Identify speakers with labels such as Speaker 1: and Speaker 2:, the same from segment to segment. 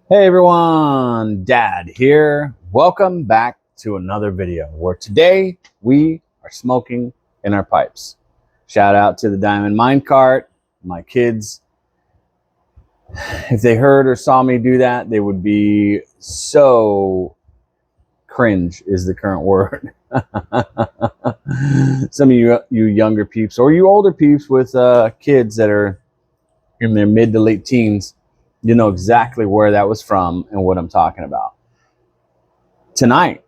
Speaker 1: Hey everyone, Dad here. Welcome back to another video where today we are smoking in our pipes. Shout out to the Diamond Minecart, my kids. If they heard or saw me do that, they would be so cringe is the current word. Some of you younger peeps or you older peeps with kids that are in their mid to late teens, you know exactly where that was from and what I'm talking about. Tonight,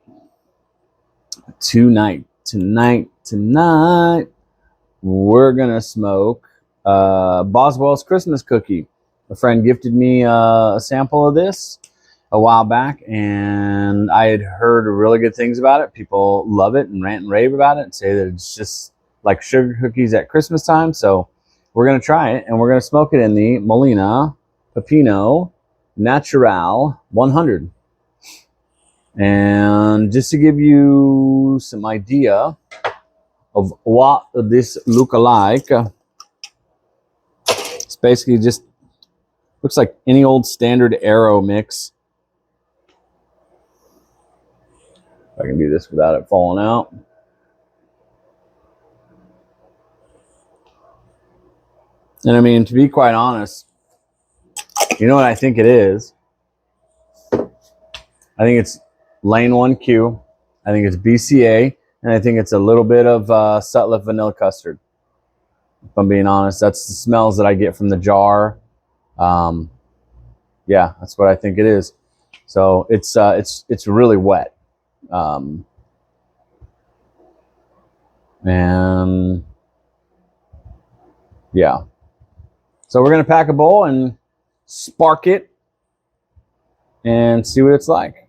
Speaker 1: we're gonna smoke Boswell's Christmas cookie. A friend gifted me a sample of this a while back, and I had heard really good things about it. People love it and rant and rave about it and say that it's just like sugar cookies at Christmas time. So we're gonna try it, and we're gonna smoke it in the Molina Pepino Natural 100. And just to give you some idea of what this look like, it's basically just looks like any old standard Aero mix. If I can do this without it falling out. And I mean, to be quite honest, you know what I think it is? I think it's Lane 1Q. I think it's BCA. And I think it's a little bit of Sutliff vanilla custard. If I'm being honest, that's the smells that I get from the jar. Yeah, that's what I think it is. So it's really wet. And yeah. So we're gonna pack a bowl and spark it and see what it's like.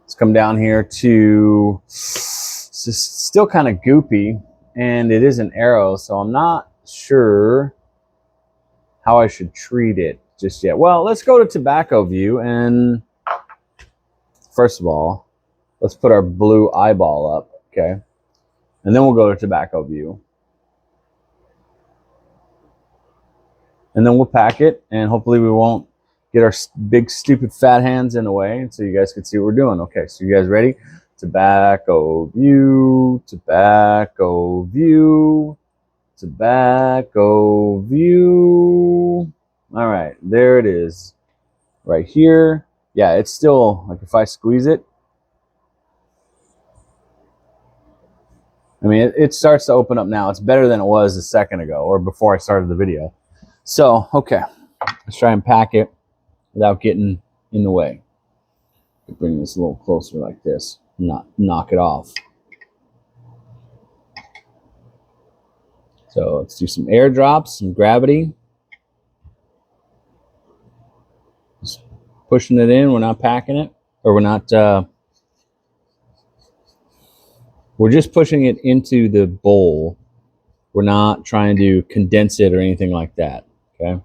Speaker 1: Let's come down here to, it's just still kind of goopy, and it is an Aero, so I'm not sure how I should treat it just yet. Well, let's go to tobacco view, and first of all, let's put our blue eyeball up, okay? And then we'll go to tobacco view. And then we'll pack it, and hopefully we won't get our big, stupid, fat hands in the way, so you guys can see what we're doing. Okay, so you guys ready? Tobacco view, tobacco view, tobacco view. All right, there it is. Right here. Yeah, it's still, like if I squeeze it, I mean, it starts to open up now. It's better than it was a second ago or before I started the video. So, okay, let's try and pack it without getting in the way. Bring this a little closer like this, not knock it off. So let's do some airdrops, some gravity. Just pushing it in, we're not packing it, or we're not, we're just pushing it into the bowl. We're not trying to condense it or anything like that, okay?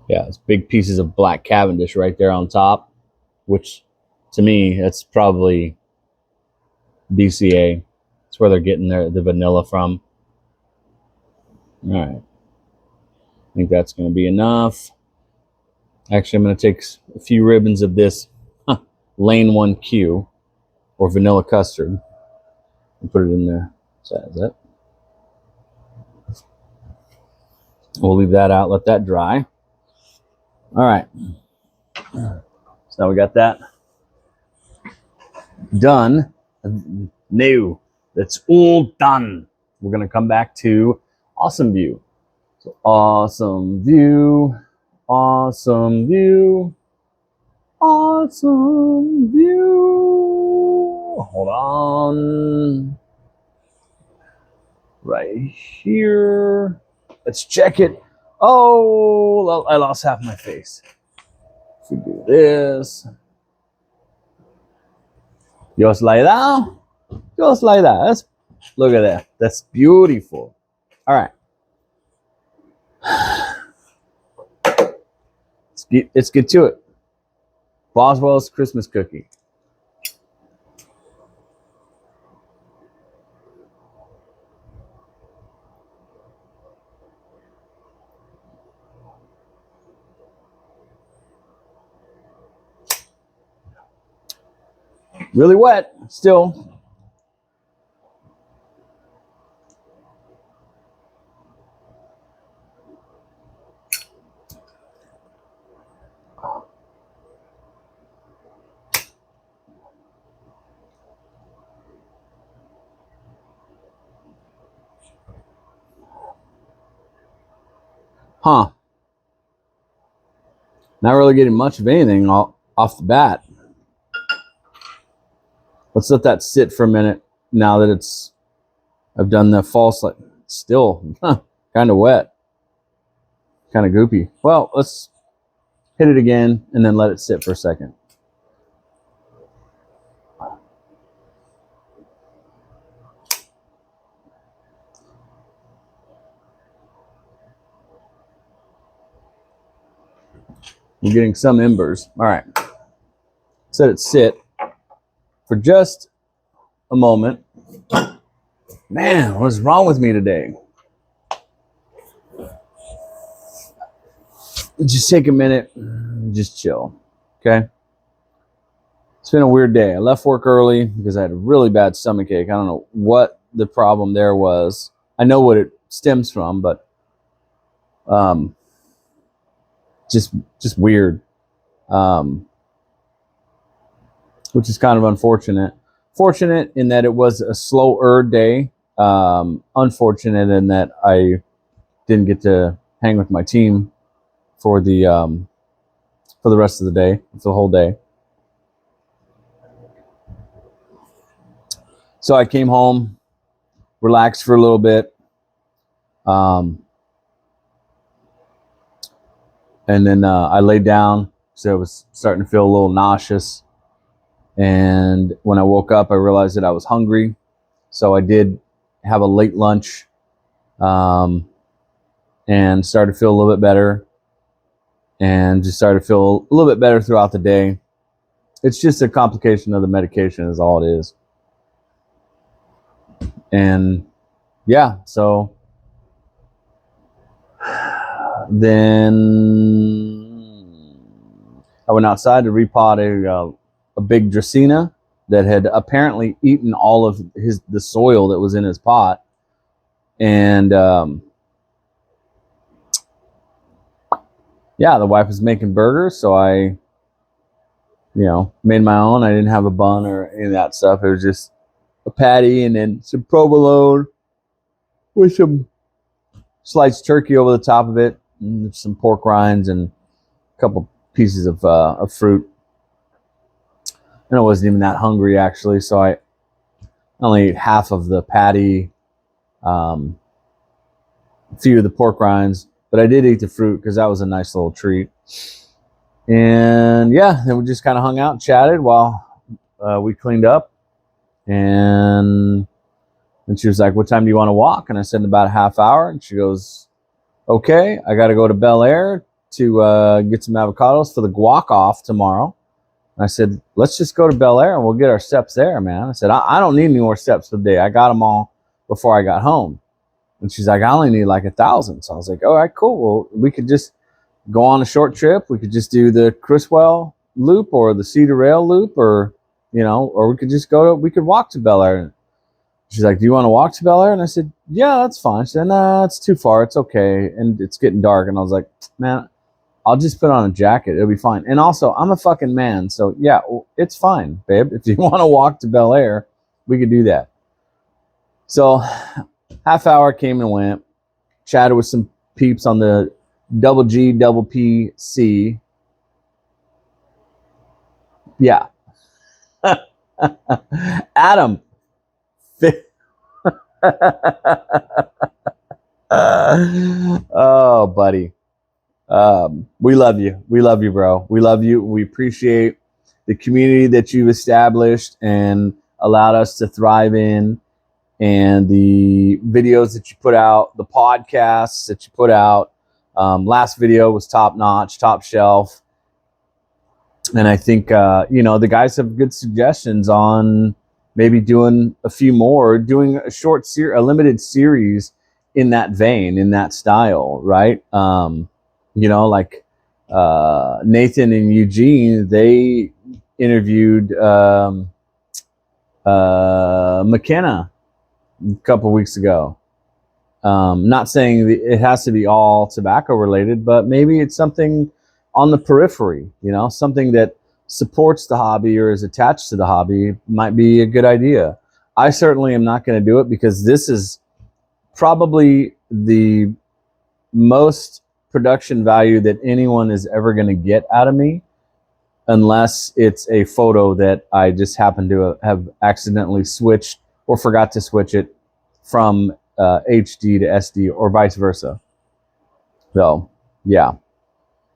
Speaker 1: Yeah, it's big pieces of black Cavendish right there on top, which to me, that's probably BCA. That's where they're getting the vanilla from. All right. I think that's going to be enough. Actually, I'm going to take a few ribbons of this Lane 1Q or vanilla custard and put it in there. So that's it. We'll leave that out, let that dry. All right. So now we got that done. No, that's all done. We're going to come back to awesome view. So awesome view, awesome view, awesome view. Hold on. Right here. Let's check it. Oh, I lost half my face. If we do this. Just like that. Just like that. Look at that. That's beautiful. All right. Let's get to it. Boswell's Christmas cookie. Really wet still. Huh. Not really getting much of anything off the bat. Let's let that sit for a minute now that I've done the false, like, still kind of wet, kind of goopy. Well, let's hit it again and then let it sit for a second. We're getting some embers. All right. Let it sit for just a moment. Man, what's wrong with me today? Just take a minute, just chill, okay? It's been a weird day. I left work early because I had a really bad stomach ache. I don't know what the problem there was. I know what it stems from, but just weird, which is kind of unfortunate. Fortunate in that it was a slower day. Unfortunate in that I didn't get to hang with my team for the rest of the day. It's the whole day. So I came home, relaxed for a little bit, and then I laid down. So I was starting to feel a little nauseous. And when I woke up, I realized that I was hungry. So I did have a late lunch, and started to feel a little bit better, and just started to feel a little bit better throughout the day. It's just a complication of the medication is all it is. And yeah, so then I went outside to repot a big Dracaena that had apparently eaten all of the soil that was in his pot. And yeah, the wife was making burgers, so I made my own. I didn't have a bun or any of that stuff. It was just a patty and then some provolone with some sliced turkey over the top of it, and some pork rinds and a couple pieces of fruit. And I wasn't even that hungry, actually, so I only ate half of the patty, a few of the pork rinds, but I did eat the fruit because that was a nice little treat. And yeah, then we just kind of hung out and chatted while we cleaned up. And she was like, "What time do you want to walk?" And I said, "In about a half hour." And she goes, "Okay, I got to go to Bel Air to get some avocados for the guac off tomorrow." And I said, "Let's just go to Bel Air and we'll get our steps there, man." I said, I don't need any more steps for the day. I got them all before I got home. And she's like, "I only need like 1,000. So I was like, "All right, cool. Well, we could just go on a short trip. We could just do the Criswell loop or the Cedar Rail loop, or we could just we could walk to Bel Air." She's like, "Do you want to walk to Bel Air?" And I said, "Yeah, that's fine." She said, "Nah, it's too far. It's okay. And it's getting dark." And I was like, "Man, I'll just put on a jacket. It'll be fine. And also, I'm a fucking man. So yeah, it's fine, babe. If you want to walk to Bel Air, we could do that." So half hour came and went, chatted with some peeps on the double G, double PC. Yeah. Adam. Oh, buddy. We love you. We love you, bro. We love you. We appreciate the community that you've established and allowed us to thrive in, and the videos that you put out, the podcasts that you put out. Last video was top notch, top shelf. And I think, the guys have good suggestions on maybe doing a few more, doing a limited series in that vein, in that style, right? Like Nathan and Eugene, they interviewed McKenna a couple weeks ago. Not saying it has to be all tobacco related, but maybe it's something on the periphery, you know, something that supports the hobby or is attached to the hobby might be a good idea. I certainly am not going to do it because this is probably the most production value that anyone is ever going to get out of me, unless it's a photo that I just happen to have accidentally switched or forgot to switch it from HD to SD or vice versa. So, yeah.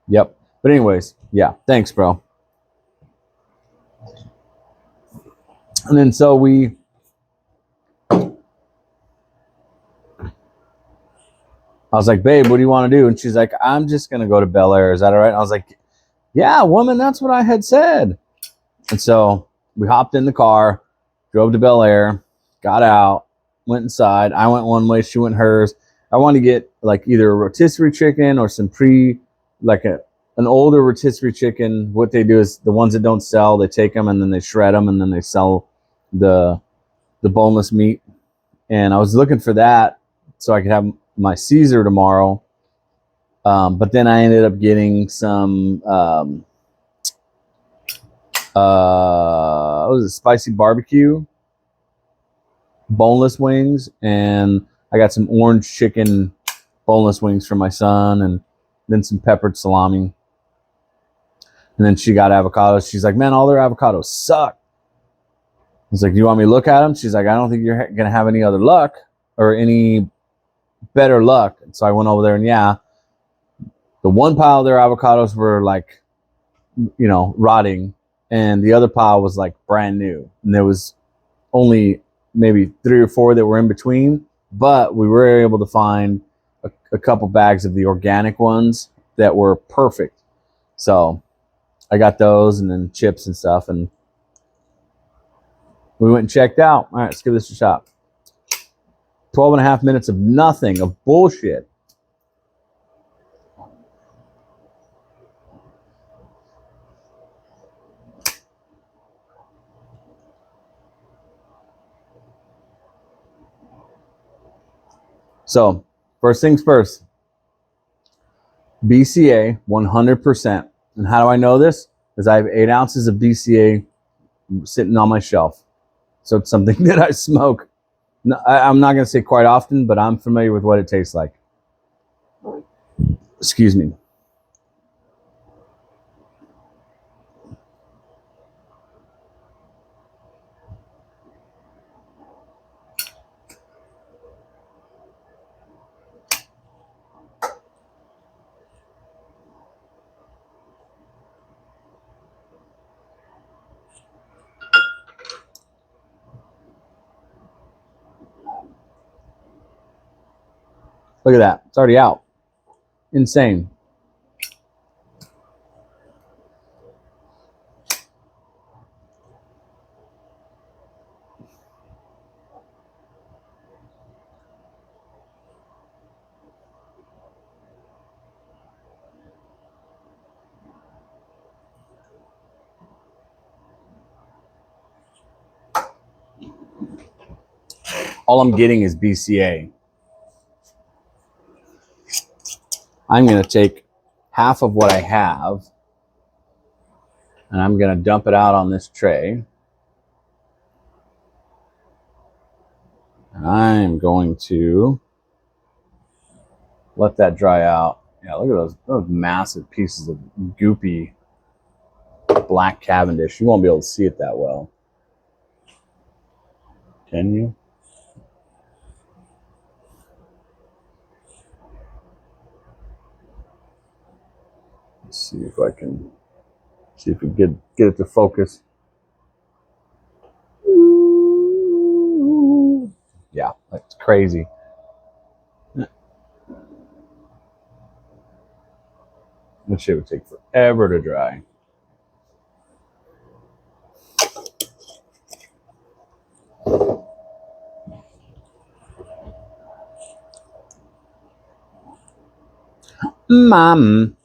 Speaker 1: Yep. But anyways, yeah. Thanks, bro. And then so I was like, babe, what do you want to do? And she's like, I'm just going to go to Bel Air. Is that all right? And I was like, yeah, woman, that's what I had said. And so we hopped in the car, drove to Bel Air, got out, went inside. I went one way, she went hers. I wanted to get like either a rotisserie chicken or some like an older rotisserie chicken. What they do is the ones that don't sell, they take them and then they shred them and then they sell the boneless meat. And I was looking for that so I could have my Caesar tomorrow. But then I ended up getting some what was it, spicy barbecue boneless wings, and I got some orange chicken boneless wings for my son, and then some peppered salami. And then she got avocados. She's like, man, all their avocados suck. I was like, do you want me to look at them? She's like, I don't think you're gonna have any other luck or any better luck. And so I went over there, and yeah, the one pile of their avocados were like, you know, rotting, and the other pile was like brand new, and there was only maybe 3 or 4 that were in between, but we were able to find a couple bags of the organic ones that were perfect. So I got those, and then chips and stuff, and we went and checked out. All right, let's give this a shot. 12 and a half minutes of nothing, of bullshit. So, first things first, BCA 100%. And how do I know this? Because I have 8 ounces of BCA sitting on my shelf. So it's something that I smoke. I'm not going to say quite often, but I'm familiar with what it tastes like. Excuse me. Look at that. It's already out. Insane. All I'm getting is BCA. I'm going to take half of what I have, and I'm going to dump it out on this tray. And I'm going to let that dry out. Yeah, look at those massive pieces of goopy black Cavendish. You won't be able to see it that well. Can you? Let's see if I can get it to focus. Yeah, that's crazy. That shit would take forever to dry. Mom.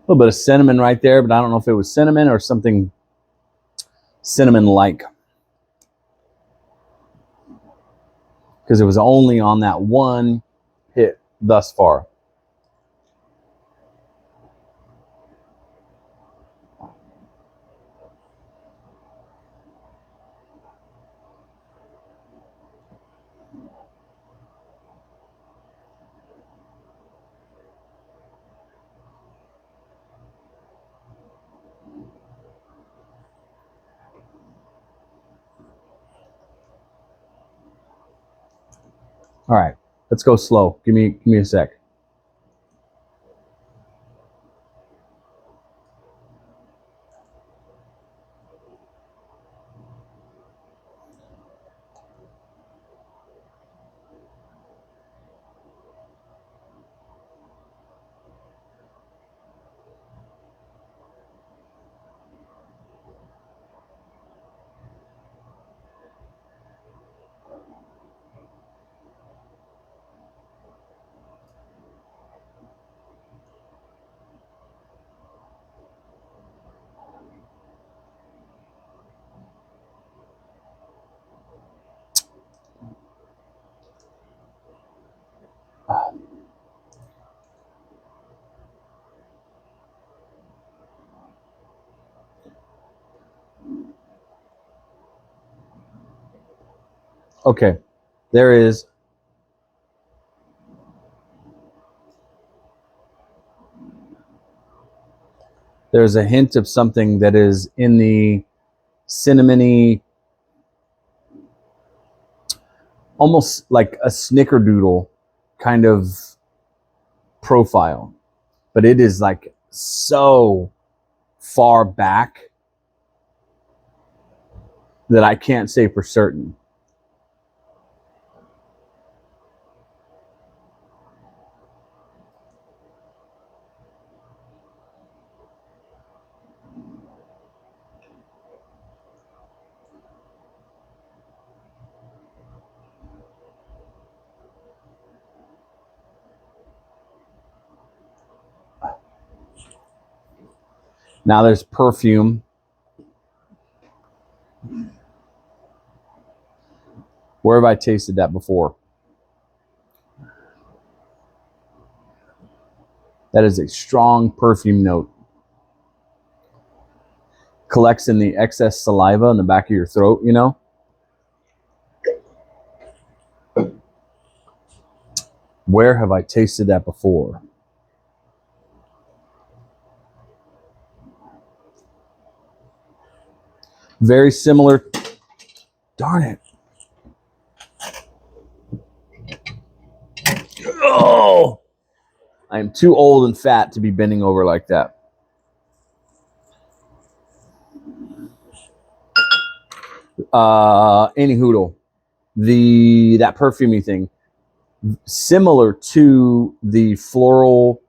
Speaker 1: little bit of cinnamon right there, but I don't know if it was cinnamon or something cinnamon-like, because it was only on that one hit thus far. All right, let's go slow. Give me a sec. Okay, there's a hint of something that is in the cinnamony, almost like a snickerdoodle kind of profile, but it is like so far back that I can't say for certain. Now there's perfume. Where have I tasted that before? That is a strong perfume note. Collects in the excess saliva in the back of your throat, you know? Where have I tasted that before? Very similar. Darn it. Oh! I am too old and fat to be bending over like that. Any hoodle. That perfumey thing. Similar to the floral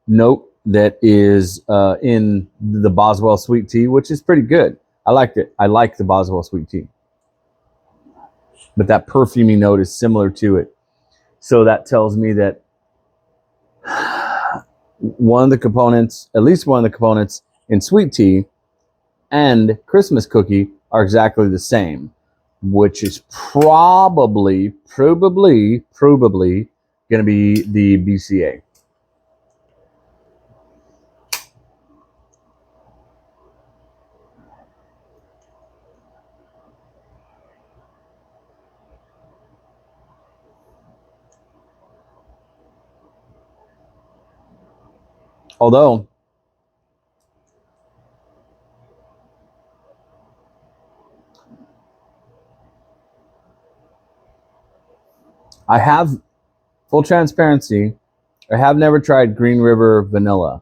Speaker 1: note that is in the Boswell sweet tea, which is pretty good. I liked it. I like the Boswell sweet tea. But that perfumey note is similar to it. So that tells me that one of the components, at least one of the components in sweet tea and Christmas cookie are exactly the same, which is probably going to be the BCA. Although I have, full transparency, I have never tried Green River vanilla.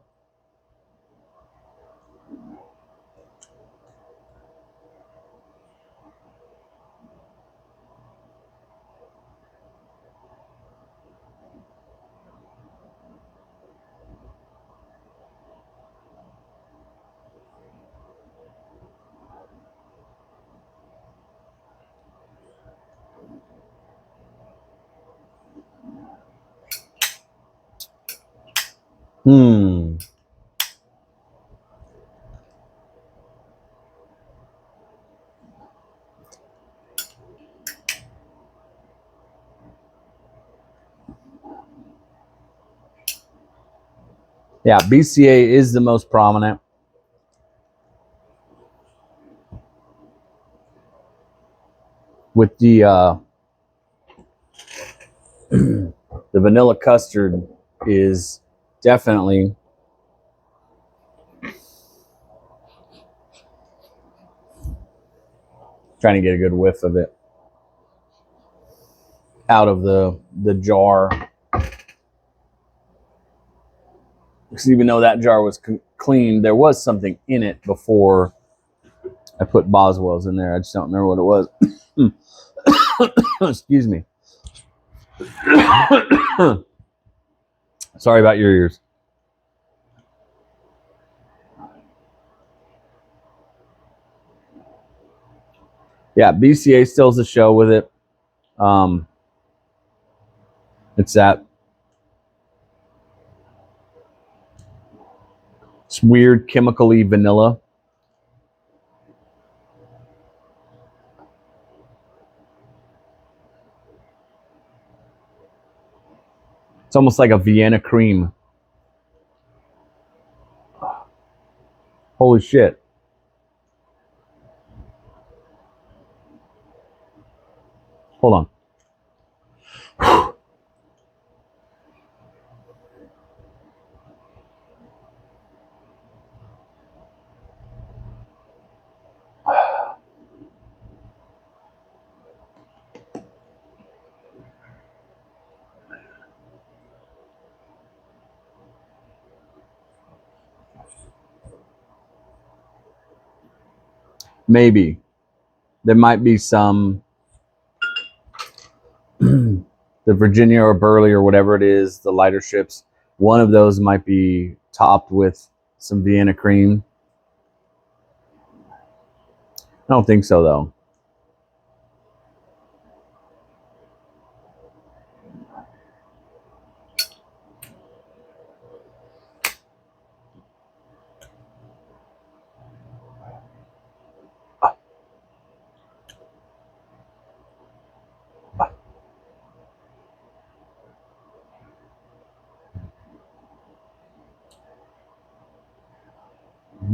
Speaker 1: Yeah, BCA is the most prominent. With the the vanilla custard is definitely trying to get a good whiff of it out of the jar. Because even though that jar was clean, there was something in it before I put Boswell's in there. I just don't remember what it was. Excuse me. Sorry about your ears. Yeah, BCA stills the show with it. It's that it's weird chemically vanilla. It's almost like a Vienna cream. Holy shit. Hold on. Maybe. There might be some the Virginia or Burley or whatever it is, the lighter ships. One of those might be topped with some Vienna cream. I don't think so, though.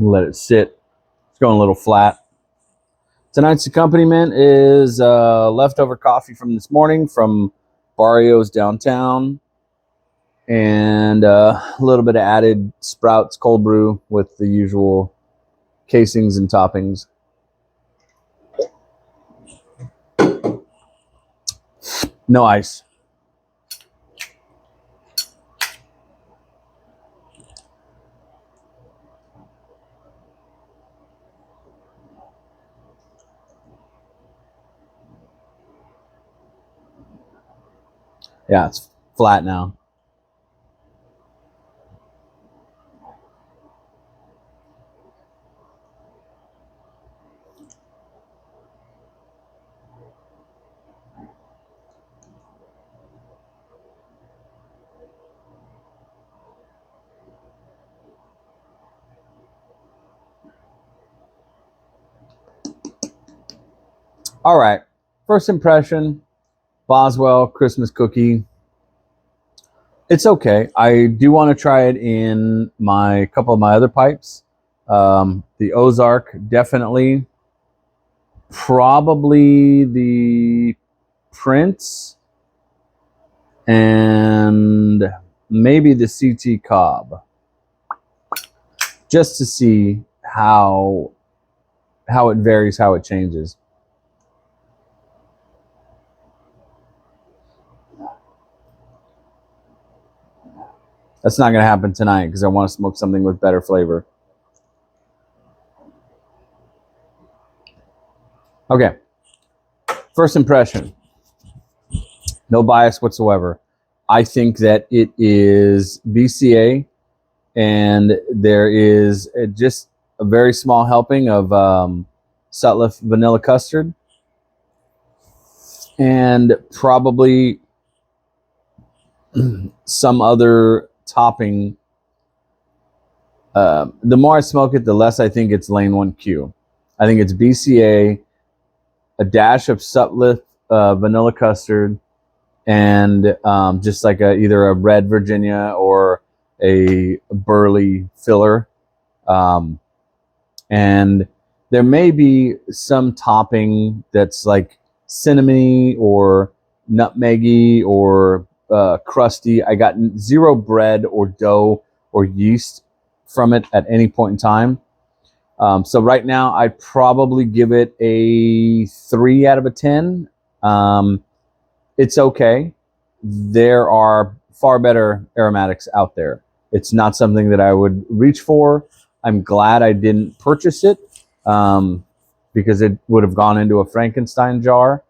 Speaker 1: Let it sit. It's going a little flat. Tonight's accompaniment is leftover coffee from this morning from Barrio's downtown, and a little bit of added Sprouts cold brew with the usual casings and toppings. No ice. Yeah, it's flat now. All right. First impression, Boswell Christmas cookie. It's okay. I do want to try it in my couple of my other pipes. The Ozark, definitely. Probably the Prince and maybe the CT Cobb, just to see how it varies, how it changes. That's not going to happen tonight because I want to smoke something with better flavor. Okay. First impression. No bias whatsoever. I think that it is BCA, and there is just a very small helping of Sutliff vanilla custard, and probably some other topping. The more I smoke it, the less I think it's Lane 1Q. I think it's BCA, a dash of Sutliff vanilla custard, and just like either a red Virginia or a burley filler. And there may be some topping that's like cinnamony or nutmeggy or crusty. I got zero bread or dough or yeast from it at any point in time. So right now, I'd probably give it a 3 out of a 10. It's okay. There are far better aromatics out there. It's not something that I would reach for. I'm glad I didn't purchase it because it would have gone into a Frankenstein jar.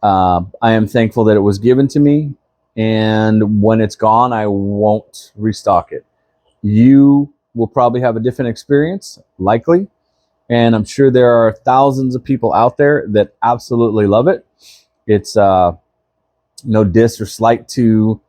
Speaker 1: I am thankful that it was given to me, and when it's gone, I won't restock it. You will probably have a different experience, likely, and I'm sure there are thousands of people out there that absolutely love it. It's no diss or slight to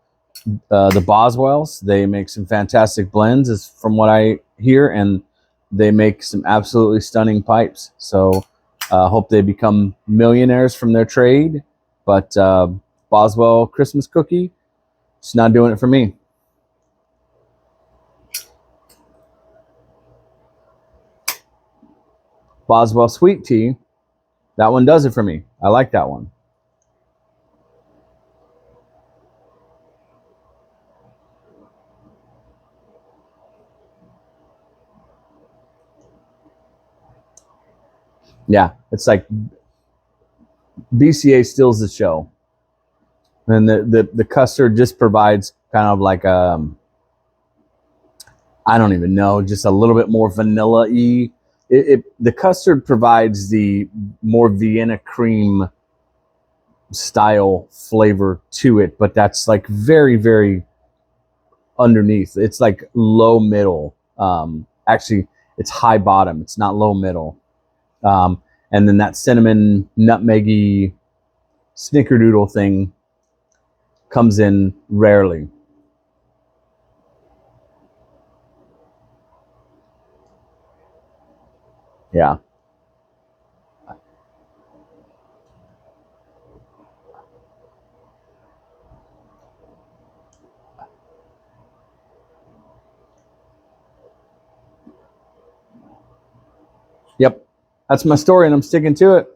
Speaker 1: the Boswells. They make some fantastic blends, as from what I hear, and they make some absolutely stunning pipes. So hope they become millionaires from their trade. But Boswell Christmas cookie, it's not doing it for me. Boswell sweet tea, that one does it for me. I like that one. Yeah, it's like BCA steals the show. And the custard just provides kind of like I don't even know, just a little bit more vanilla-y. The custard provides the more Vienna cream style flavor to it, but that's like very, very underneath. It's like low middle. Actually, it's high bottom. It's not low middle. And then that cinnamon nutmeggy snickerdoodle thing comes in rarely. Yeah. Yep. That's my story, and I'm sticking to it.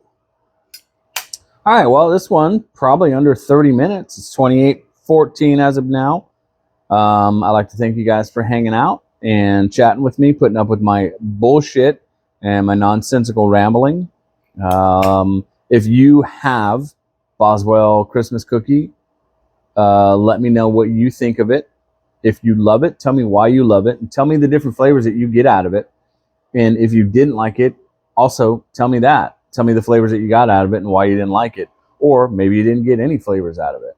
Speaker 1: All right. Well, this one probably under 30 minutes. It's 28:14 as of now. I'd like to thank you guys for hanging out and chatting with me, putting up with my bullshit and my nonsensical rambling. If you have Boswell Christmas cookie, let me know what you think of it. If you love it, tell me why you love it, and tell me the different flavors that you get out of it. And if you didn't like it, also tell me that. Tell me the flavors that you got out of it and why you didn't like it. Or maybe you didn't get any flavors out of it.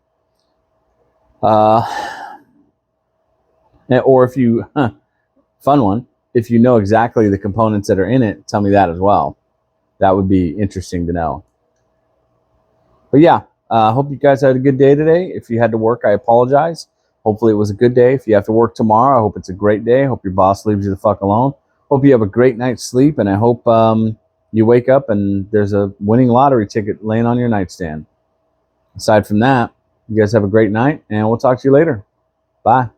Speaker 1: Or if you, fun one, if you know exactly the components that are in it, tell me that as well. That would be interesting to know. But yeah, I hope you guys had a good day today. If you had to work, I apologize. Hopefully it was a good day. If you have to work tomorrow, I hope it's a great day. I hope your boss leaves you the fuck alone. Hope you have a great night's sleep, and I hope you wake up and there's a winning lottery ticket laying on your nightstand. Aside from that, you guys have a great night, and we'll talk to you later. Bye.